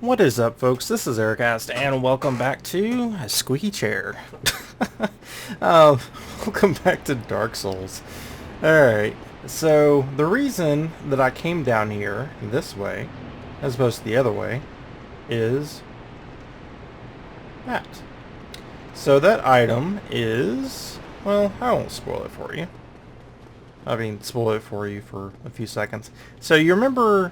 What is up, folks? This is Ericast, and welcome back to a Squeaky Chair. uh, Welcome back to Dark Souls. Alright, so the reason that I came down here this way, as opposed to the other way, is that. So that item is, well, I won't spoil it for you. I mean, spoil it for you for a few seconds. So you remember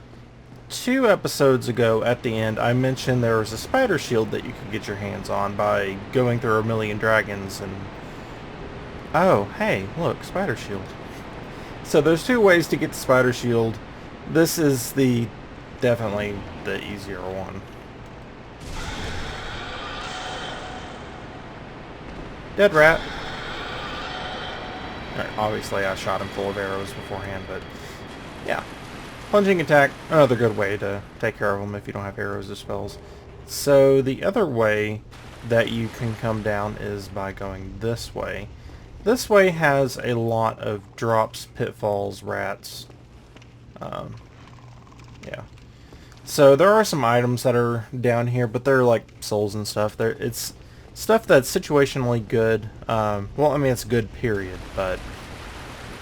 2 episodes ago at the end I mentioned there was a spider shield that you could get your hands on by going through a million dragons and... Oh, hey, look, spider shield. So there's 2 ways to get the spider shield. This is definitely the easier one. Dead rat. Alright, obviously I shot him full of arrows beforehand, but yeah. Plunging attack, another good way to take care of them if you don't have arrows or spells. So the other way that you can come down is by going this way. This way has a lot of drops, pitfalls, rats. Yeah. So there are some items that are down here, but they're like souls and stuff. It's stuff that's situationally good. Well, I mean, it's good, period, but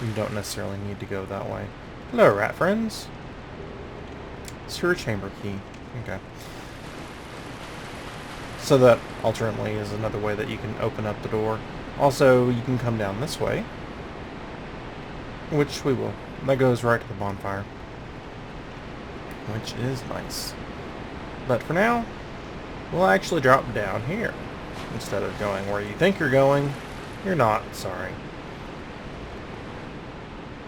you don't necessarily need to go that way. Hello, rat friends. Sewer chamber key. Okay. So that alternately is another way that you can open up the door. Also, you can come down this way, which we will. That goes right to the bonfire, which is nice. But for now, we'll actually drop down here. Instead of going where you think you're going, you're not, sorry.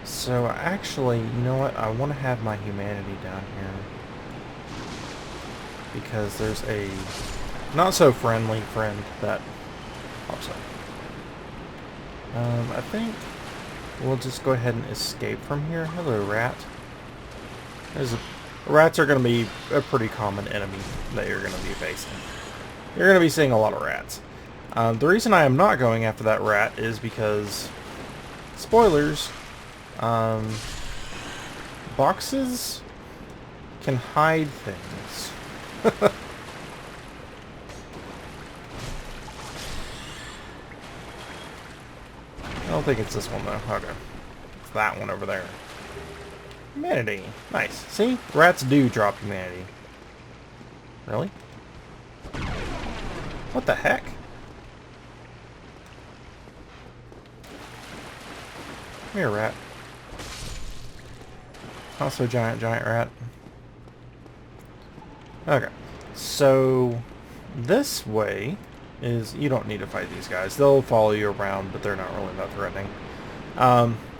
So actually, you know what? I want to have my humanity down here. Because there's a not so friendly friend that pops up. I think we'll just go ahead and escape from here. Hello, rat. Rats are going to be a pretty common enemy that you're going to be facing. You're going to be seeing a lot of rats. The reason I am not going after that rat is because, spoilers, boxes can hide things. I don't think it's this one though. Okay. It's that one over there. Humanity. Nice. See? Rats do drop humanity. Really? What the heck? Come here, rat. Also giant rat. Okay. So this way is, you don't need to fight these guys. They'll follow you around, but they're not really that threatening.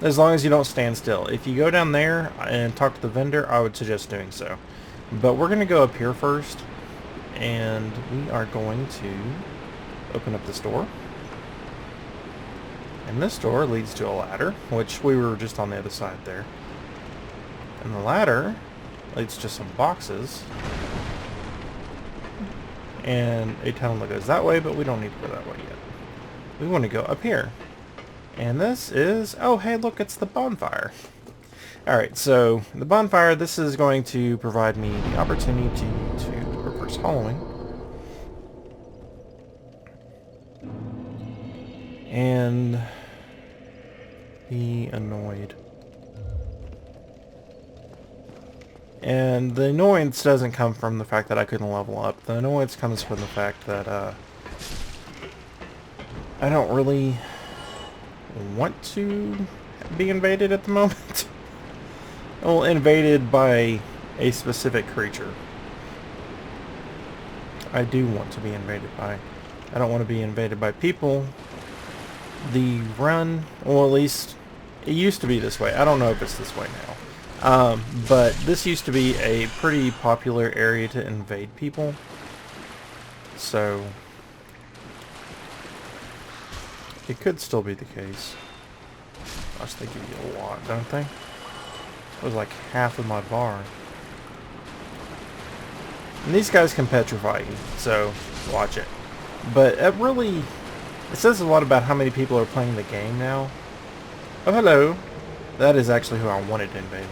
As long as you don't stand still. If you go down there and talk to the vendor, I would suggest doing so. But we're going to go up here first, and we are going to open up this door. And this door leads to a ladder, which we were just on the other side there. And the ladder leads to some boxes. And a tunnel that goes that way, but we don't need to go that way yet. We want to go up here. And this is... Oh, hey, look, it's the bonfire. Alright, so the bonfire, this is going to provide me the opportunity to reverse hollowing. And be annoyed. And the annoyance doesn't come from the fact that I couldn't level up. The annoyance comes from the fact that I don't really want to be invaded at the moment. Well, invaded by a specific creature. I do want to be invaded by... I don't want to be invaded by people. The run... Well, at least it used to be this way. I don't know if it's this way now. But this used to be a pretty popular area to invade people. So it could still be the case. Gosh, they give you a lot, don't they? It was like half of my bar. And these guys can petrify you, so watch it. But it says a lot about how many people are playing the game now. Oh, hello. That is actually who I wanted to invade me.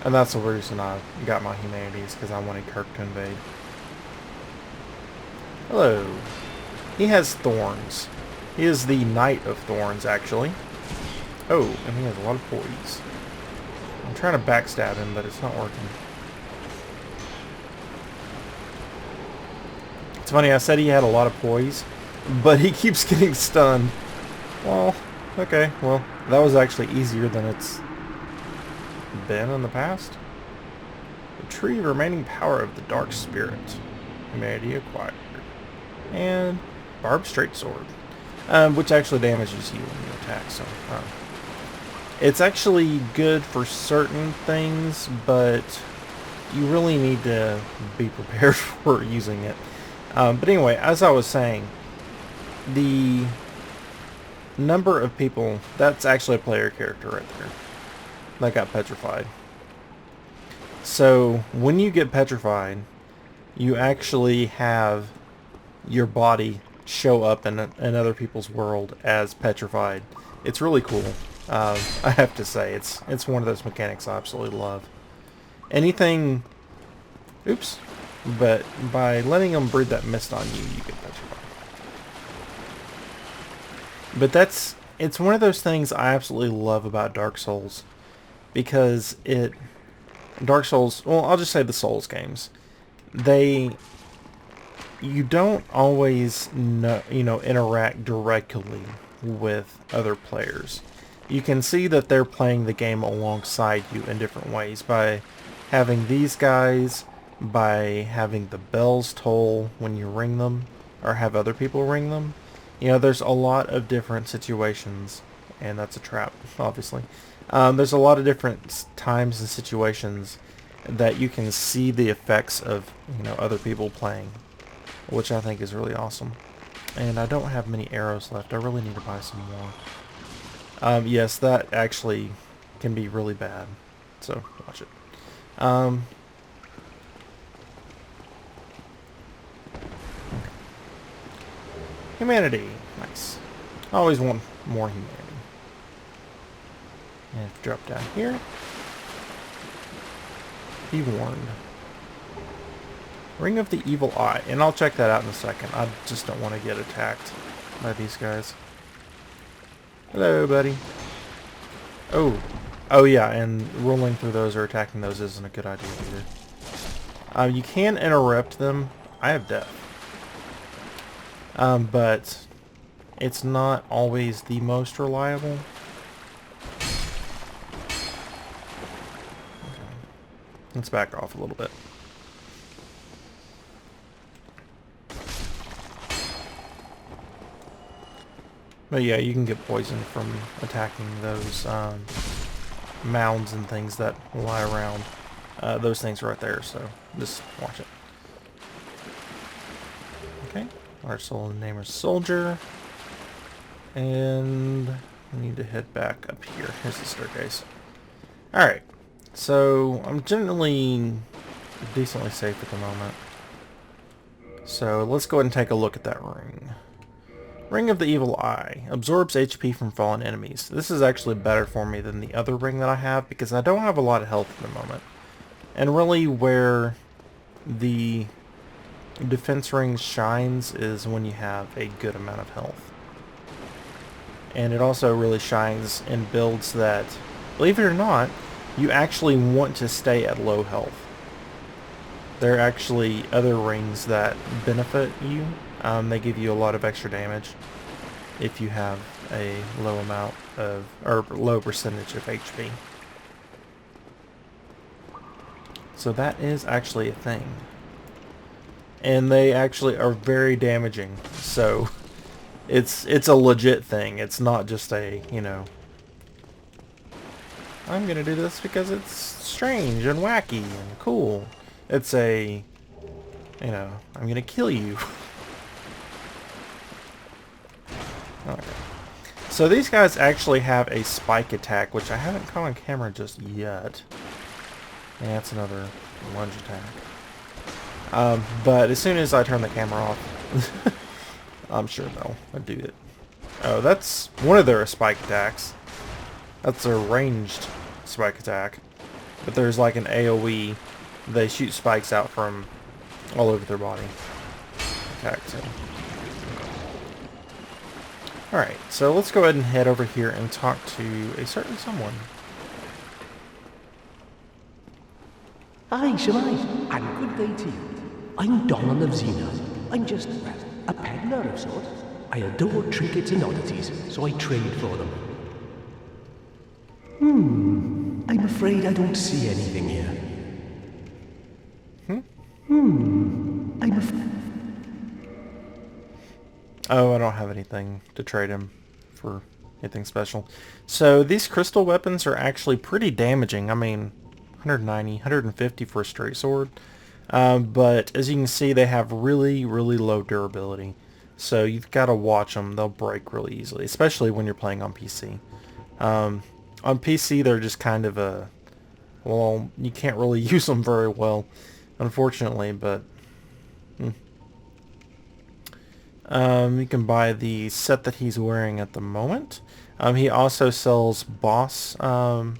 And that's the reason I got my humanities, because I wanted Kirk to invade. Hello. He has thorns. He is the Knight of Thorns, actually. Oh, and he has a lot of poise. I'm trying to backstab him, but it's not working. It's funny, I said he had a lot of poise, but he keeps getting stunned. Well, okay, well, that was actually easier than it's been in the past. The tree remaining power of the dark spirit. Humanity acquired. And barbed straight sword. Which actually damages you when you attack, so... it's actually good for certain things, but you really need to be prepared for using it. But anyway, as I was saying, the number of people... That's actually a player character right there. That got petrified. So, when you get petrified, you actually have your body show up in other people's world as petrified. It's really cool. I have to say, it's one of those mechanics I absolutely love. Anything... Oops. But by letting them breathe that mist on you, you get petrified. But it's one of those things I absolutely love about Dark Souls. Because Dark Souls, well, I'll just say the Souls games. You don't always interact directly with other players. You can see that they're playing the game alongside you in different ways by having these guys, by having the bells toll when you ring them, or have other people ring them. You know, there's a lot of different situations, and that's a trap, obviously. There's a lot of different times and situations that you can see the effects of, other people playing, which I think is really awesome. And I don't have many arrows left. I really need to buy some more. Yes, that actually can be really bad. So, watch it. Okay. Humanity. Nice. I always want more humanity. And drop down here. Be warned. Ring of the Evil Eye. And I'll check that out in a second. I just don't want to get attacked by these guys. Hello, buddy. Oh. Oh, yeah, and rolling through those or attacking those isn't a good idea either. You can interrupt them. I have death. But it's not always the most reliable. Okay. Let's back off a little bit. But yeah, you can get poisoned from attacking those mounds and things that lie around. Those things right there, so just watch it. Okay, our soul name is Soldier. And we need to head back up here. Here's the staircase. Alright, so I'm generally decently safe at the moment. So let's go ahead and take a look at that ring. Ring of the Evil Eye. Absorbs HP from fallen enemies. This is actually better for me than the other ring that I have because I don't have a lot of health at the moment. And really where the defense ring shines is when you have a good amount of health. And it also really shines in builds that, believe it or not, you actually want to stay at low health. There are actually other rings that benefit you. They give you a lot of extra damage if you have a low amount of, or low percentage of HP. So that is actually a thing. And they actually are very damaging. So it's a legit thing. It's not just a, I'm gonna do this because it's strange and wacky and cool. It's a, I'm gonna kill you. Okay. So these guys actually have a spike attack, which I haven't caught on camera just yet. And that's another lunge attack. But as soon as I turn the camera off, I'm sure they'll do it. Oh, that's one of their spike attacks. That's a ranged spike attack. but there's like an AoE. They shoot spikes out from all over their body. Attack too. Alright, so let's go ahead and head over here and talk to a certain someone. Hi, Shemai, and good day to you. I'm Donald of Xena. I'm just, well, a peddler of sorts. I adore trinkets and oddities, so I trade for them. I'm afraid I don't see anything here. Oh, I don't have anything to trade him for anything special. So these crystal weapons are actually pretty damaging. I mean, 190, 150 for a straight sword. But as you can see, they have really, really low durability. So you've got to watch them. They'll break really easily, especially when you're playing on PC. On PC, they're just kind of a... Well, you can't really use them very well, unfortunately, but... you can buy the set that he's wearing at the moment. He also sells boss armor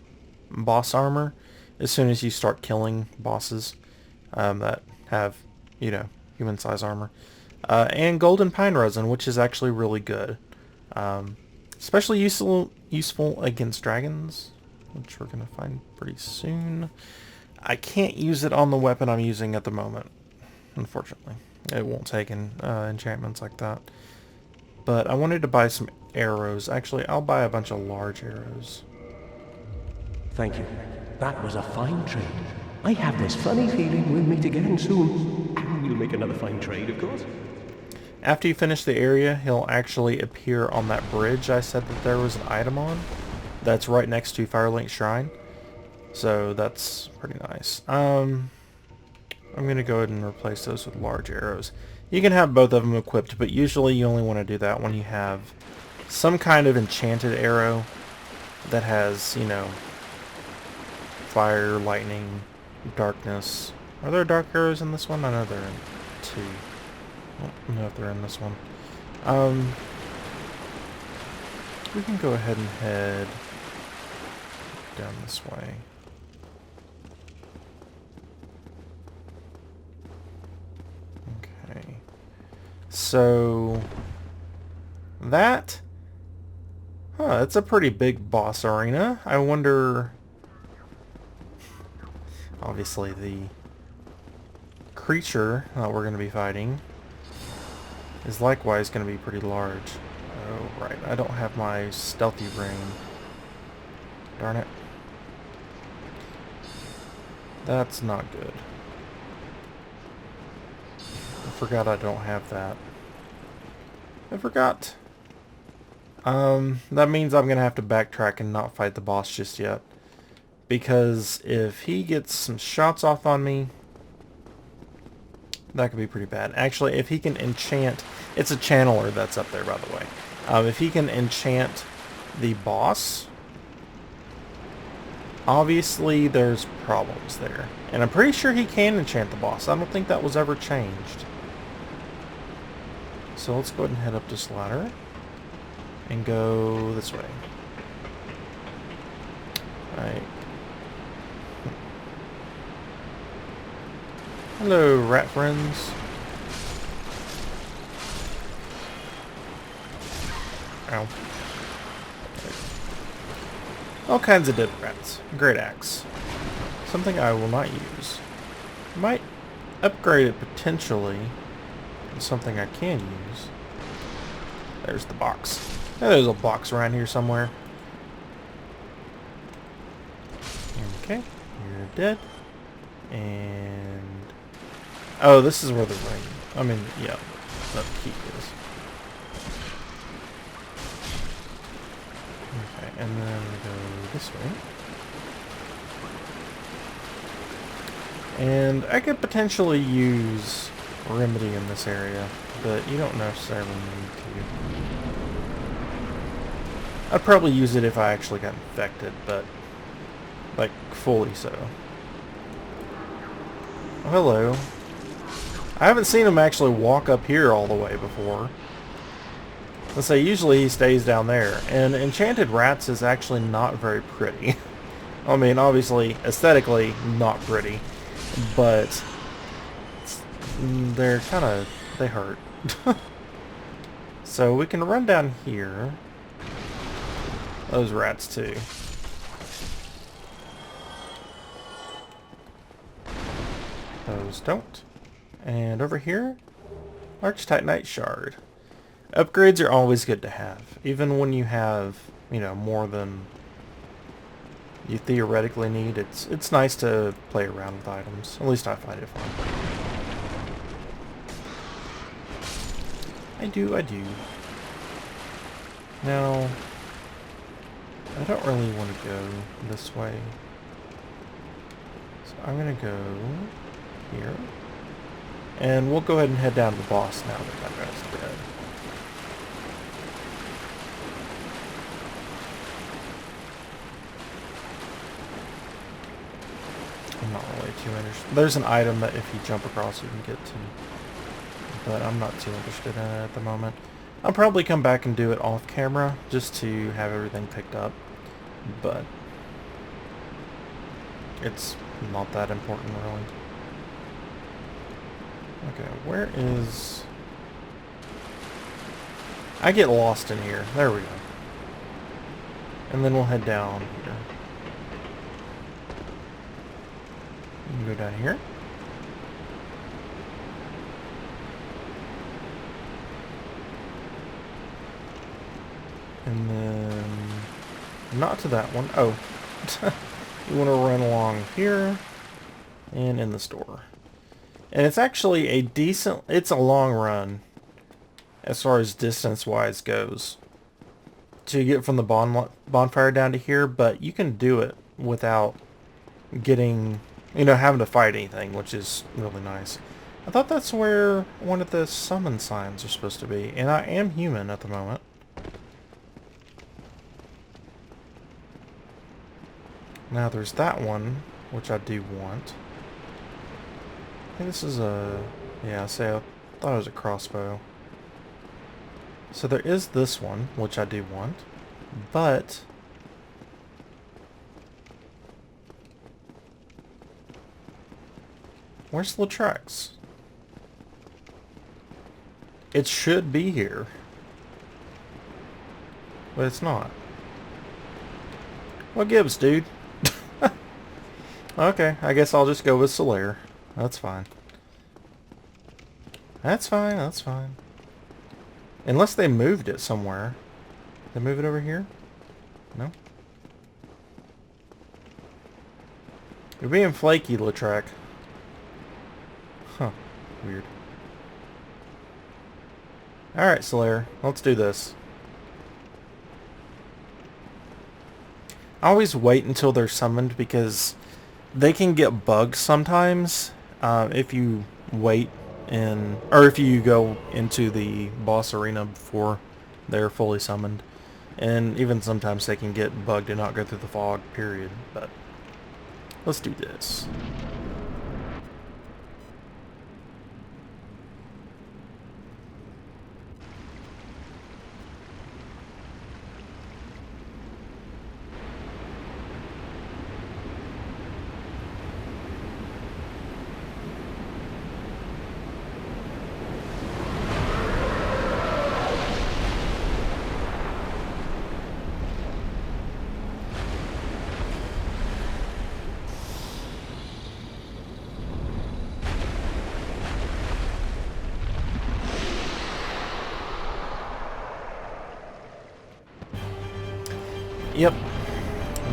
as soon as you start killing bosses that have, you know, human size armor. And golden pine resin, which is actually really good. Especially useful against dragons, which we're going to find pretty soon. I can't use it on the weapon I'm using at the moment, unfortunately. It won't take enchantments like that. But I wanted to buy some arrows. Actually, I'll buy a bunch of large arrows. Thank you. That was a fine trade. I have this funny feeling we'll meet again soon. And we'll make another fine trade, of course. After you finish the area, he'll actually appear on that bridge I said that there was an item on. That's right next to Firelink Shrine. So that's pretty nice. I'm going to go ahead and replace those with large arrows. You can have both of them equipped, but usually you only want to do that when you have some kind of enchanted arrow that has, you know, fire, lightning, darkness. Are there dark arrows in this one? I know they're in 2. I don't know if they're in this one. We can go ahead and head down this way. Okay. So that, it's a pretty big boss arena. I wonder, obviously the creature that we're going to be fighting is likewise going to be pretty large. Oh, right. I don't have my stealthy ring. Darn it. That's not good. I forgot I don't have that. I forgot. That means I'm going to have to backtrack and not fight the boss just yet. Because if he gets some shots off on me, that could be pretty bad. Actually, if he can enchant... It's a channeler that's up there, by the way. If he can enchant the boss, obviously there's problems there. And I'm pretty sure he can enchant the boss. I don't think that was ever changed. So let's go ahead and head up this ladder and go this way. Alright. Hello, rat friends. Ow. All kinds of dead rats. Great axe. Something I will not use. Might upgrade it potentially. Something I can use. There's the box. There's a box around here somewhere. Okay, you're dead. And... oh, this is where the ring... I mean, yeah, the key is. Okay, and then we go this way. And I could potentially use Remedy in this area, but you don't necessarily need to. I'd probably use it if I actually got infected, but like fully so. Oh, hello. I haven't seen him actually walk up here all the way before. Let's say usually he stays down there, and enchanted rats is actually not very pretty. I mean, obviously, aesthetically, not pretty, but they're kind of, they hurt. So we can run down here. Those rats too. Those don't. And over here, Large Titanite Shard. Upgrades are always good to have, even when you have, you know, more than you theoretically need. It's nice to play around with items. At least I find it fun. I do. Now, I don't really want to go this way. So I'm going to go here. And we'll go ahead and head down to the boss now that that guy's dead. I'm not really too interested. There's an item that if you jump across you can get to. But I'm not too interested in it at the moment. I'll probably come back and do it off camera just to have everything picked up. But it's not that important really. Okay, where is... I get lost in here. There we go. And then we'll head down here. You can go down here. And then... not to that one. Oh. You want to run along here. And in the store. And it's actually a decent... it's a long run. As far as distance-wise goes. To get from the bonfire down to here. But you can do it without getting... you know, having to fight anything. Which is really nice. I thought that's where one of the summon signs are supposed to be. And I am human at the moment. Now there's that one, which I do want. I think this is a... yeah, I thought it was a crossbow. So there is this one, which I do want. But... where's Latrex? It should be here. But it's not. What gives, dude? Okay, I guess I'll just go with Solaire. That's fine. That's fine. Unless they moved it somewhere. They move it over here? No? You're being flaky, Latrex. Huh. Weird. Alright, Solaire. Let's do this. I always wait until they're summoned because they can get bugged sometimes if you wait in, or if you go into the boss arena before they're fully summoned. And even sometimes they can get bugged and not go through the fog, period. But let's do this. Yep.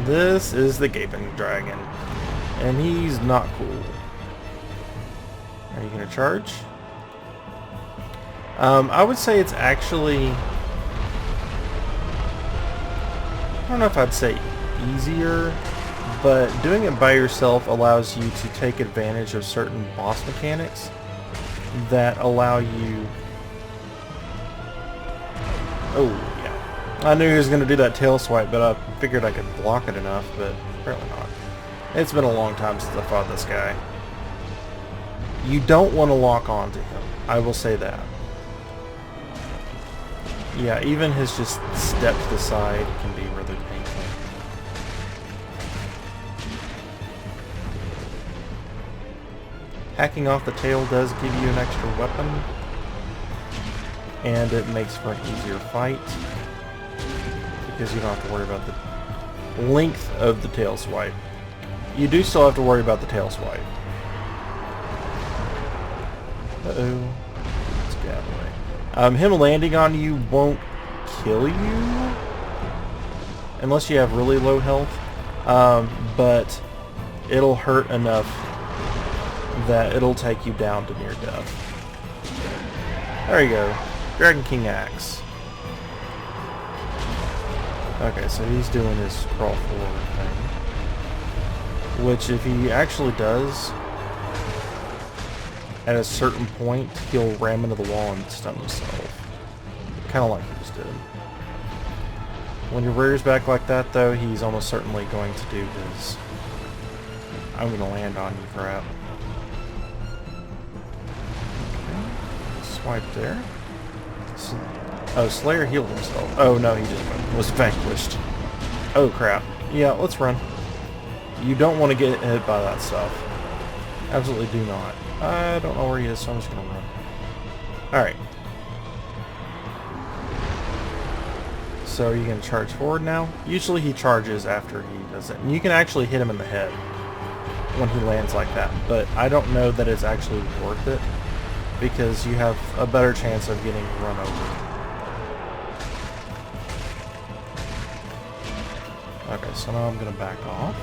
This is the Gaping Dragon. And he's not cool. Are you going to charge? I would say it's actually... I don't know if I'd say easier, but doing it by yourself allows you to take advantage of certain boss mechanics that allow you... oh. I knew he was going to do that tail swipe, but I figured I could block it enough, but apparently not. It's been a long time since I fought this guy. You don't want to lock on to him. I will say that. Yeah, even his just step to the side can be rather painful. hacking off the tail does give you an extra weapon, and it makes for an easier fight because you don't have to worry about the length of the tail swipe. You do still have to worry about the tail swipe. Uh-oh. Let's get out of the way. Him landing on you won't kill you unless you have really low health, but it'll hurt enough that it'll take you down to near death. There you go. Dragon King Axe. Okay, so he's doing his crawl forward thing. Which, if he actually does, at a certain point, he'll ram into the wall and stun himself. Kind of like he just did. When your rear's back like that, though, he's almost certainly going to do his I'm going to land on you crap. Okay. Swipe there. Oh, Slayer healed himself. Oh, no, he just was vanquished. Oh, crap. Yeah, let's run. You don't want to get hit by that stuff. Absolutely do not. I don't know where he is, so I'm just going to run. Alright. So are you going to charge forward now? Usually he charges after he does it. And you can actually hit him in the head when he lands like that. But I don't know that it's actually worth it, because you have a better chance of getting run over. Okay, so now I'm going to back off.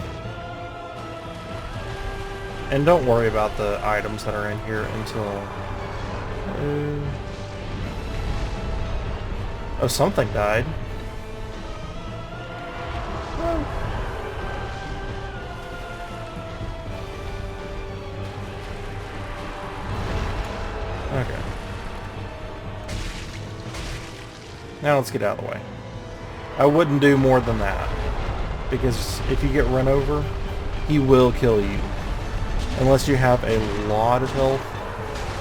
And don't worry about the items that are in here until... oh, something died. Oh. Okay. Now let's get out of the way. I wouldn't do more than that, because if you get run over, he will kill you. Unless you have a lot of health,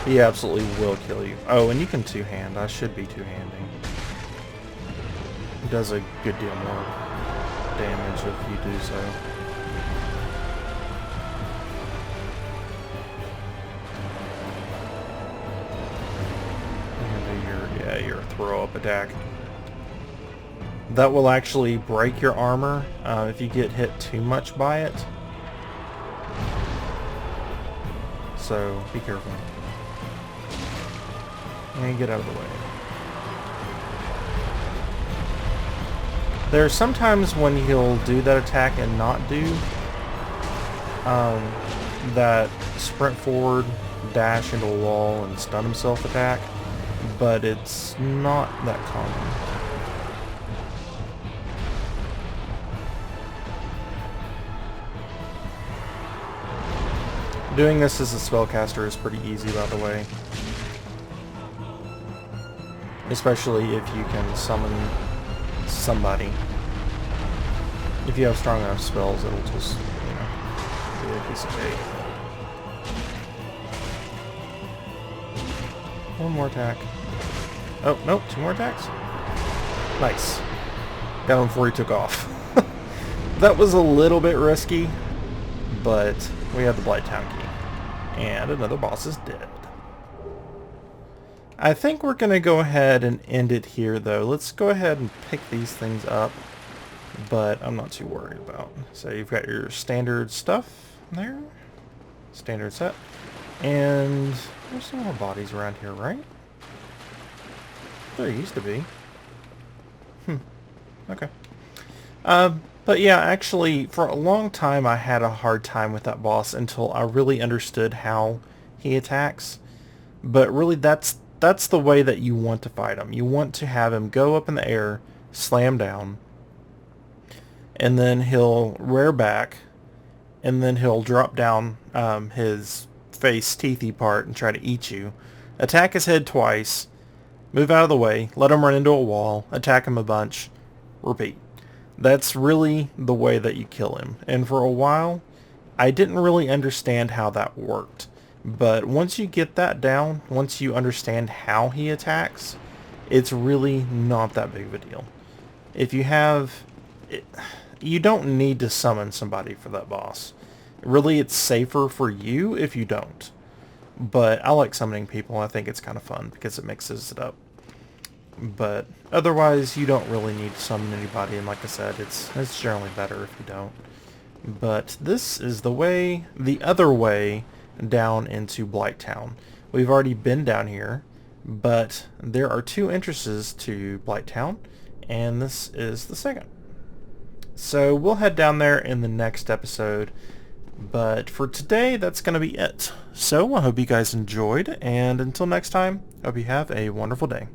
he absolutely will kill you. Oh, and you can two-hand. I should be two-handing. It does a good deal more damage if you do so. Your throw-up attack. That will actually break your armor if you get hit too much by it. So be careful. And get out of the way. There's sometimes when he'll do that attack and not do that sprint forward, dash into a wall, and stun himself attack, but it's not that common. Doing this as a spellcaster is pretty easy, by the way. Especially if you can summon somebody. If you have strong enough spells, it'll just, you know, be a piece of cake. One more attack. Oh, nope, two more attacks. Nice. Got him before he took off. That was a little bit risky, but we have the Blighttown key. And another boss is dead. I think we're going to go ahead and end it here, though. Let's go ahead and pick these things up, but I'm not too worried about. So you've got your standard stuff there. Standard set. And there's some more bodies around here, right? There used to be. Okay. But yeah, actually, for a long time I had a hard time with that boss until I really understood how he attacks. But really, that's the way that you want to fight him. You want to have him go up in the air, slam down, and then he'll rear back, and then he'll drop down his face teethy part and try to eat you. Attack his head twice, move out of the way, let him run into a wall, attack him a bunch, repeat. That's really the way that you kill him. And for a while, I didn't really understand how that worked. But once you get that down, once you understand how he attacks, it's really not that big of a deal. If you have... you don't need to summon somebody for that boss. Really, it's safer for you if you don't. But I like summoning people. I think it's kind of fun because it mixes it up. But otherwise, you don't really need to summon anybody, and like I said, it's generally better if you don't. But this is the other way down into Blighttown. We've already been down here, but there are two entrances to Blighttown, and this is the second. So we'll head down there in the next episode, but for today, that's going to be it. So I hope you guys enjoyed, and until next time, hope you have a wonderful day.